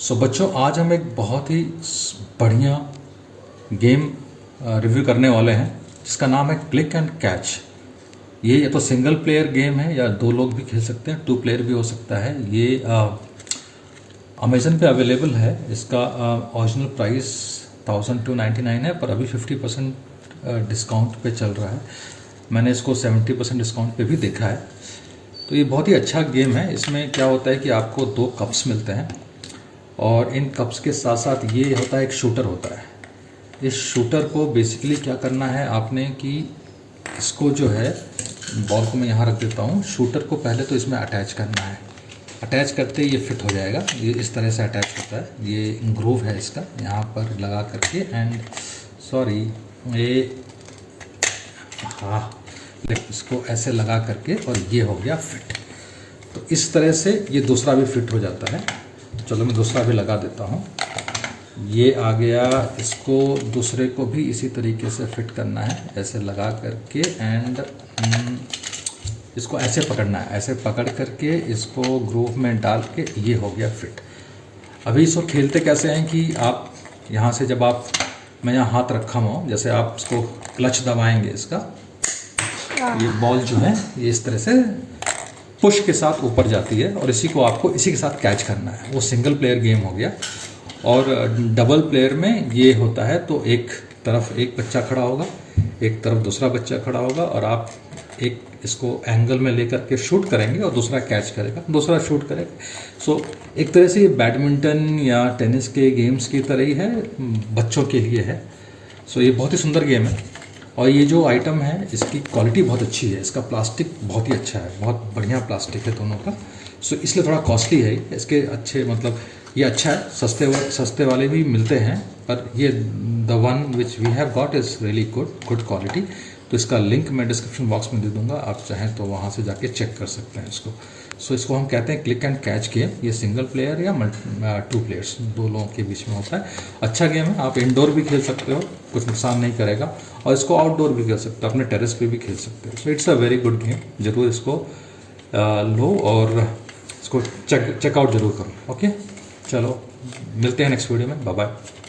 सो बच्चों, आज हम एक बहुत ही बढ़िया गेम रिव्यू करने वाले हैं जिसका नाम है क्लिक एंड कैच। ये या तो सिंगल प्लेयर गेम है या दो लोग भी खेल सकते हैं, टू प्लेयर भी हो सकता है। ये अमेजन पे अवेलेबल है। इसका ओरिजिनल प्राइस 1299 है, पर अभी 50% डिस्काउंट पे चल रहा है। मैंने इसको 70% डिस्काउंट पे भी देखा है। तो ये बहुत ही अच्छा गेम है। इसमें क्या होता है कि आपको दो कप्स मिलते हैं और इन कप्स के साथ साथ ये होता है, एक शूटर होता है। इस शूटर को बेसिकली क्या करना है आपने कि इसको जो है, बॉल को मैं यहाँ रख देता हूँ। शूटर को पहले तो इसमें अटैच करना है। अटैच करते ही ये फिट हो जाएगा। ये इस तरह से अटैच होता है। ये ग्रूव है इसका, यहाँ पर लगा करके एंड सॉरी ये इसको ऐसे लगा करके और ये हो गया फिट। तो इस तरह से ये दूसरा भी फिट हो जाता है। चलो मैं दूसरा भी लगा देता हूँ। ये आ गया। इसको दूसरे को भी इसी तरीके से फिट करना है, ऐसे लगा करके एंड इसको ऐसे पकड़ना है। ऐसे पकड़ करके इसको ग्रूव में डाल के ये हो गया फिट। अभी इसको खेलते कैसे हैं कि आप यहाँ से जब मैं यहाँ हाथ रखा हूँ, जैसे आप इसको क्लच दबाएंगे, इसका ये बॉल जो है ये इस तरह से पुश के साथ ऊपर जाती है और इसी को आपको इसी के साथ कैच करना है। वो सिंगल प्लेयर गेम हो गया। और डबल प्लेयर में ये होता है तो एक तरफ एक बच्चा खड़ा होगा, एक तरफ दूसरा बच्चा खड़ा होगा और आप एक इसको एंगल में लेकर के शूट करेंगे और दूसरा कैच करेगा, दूसरा शूट करेगा। सो एक तरह से ये बैडमिंटन या टेनिस के गेम्स की तरह ही है, बच्चों के लिए है। सो ये बहुत ही सुंदर गेम है और ये जो आइटम है इसकी क्वालिटी बहुत अच्छी है। इसका प्लास्टिक बहुत ही अच्छा है, बहुत बढ़िया प्लास्टिक है दोनों का। सो इसलिए थोड़ा कॉस्टली है। इसके अच्छे मतलब ये अच्छा है, सस्ते वाले भी मिलते हैं, पर ये the one which we have got is really good quality. तो इसका लिंक मैं डिस्क्रिप्शन बॉक्स में दे दूंगा, आप चाहें तो वहाँ से जाके चेक कर सकते हैं इसको। सो इसको हम कहते हैं क्लिक एंड कैच गेम। ये सिंगल प्लेयर या टू प्लेयर्स, दो लोगों के बीच में होता है। अच्छा गेम है। आप इंडोर भी खेल सकते हो, कुछ नुकसान नहीं करेगा, और इसको आउटडोर भी खेल सकते हो, अपने टेरेस पे भी खेल सकते हो। So it's a very good game. ज़रूर इसको लो और इसको चेकआउट ज़रूर करो। ओके, चलो मिलते हैं नेक्स्ट वीडियो में। Bye bye.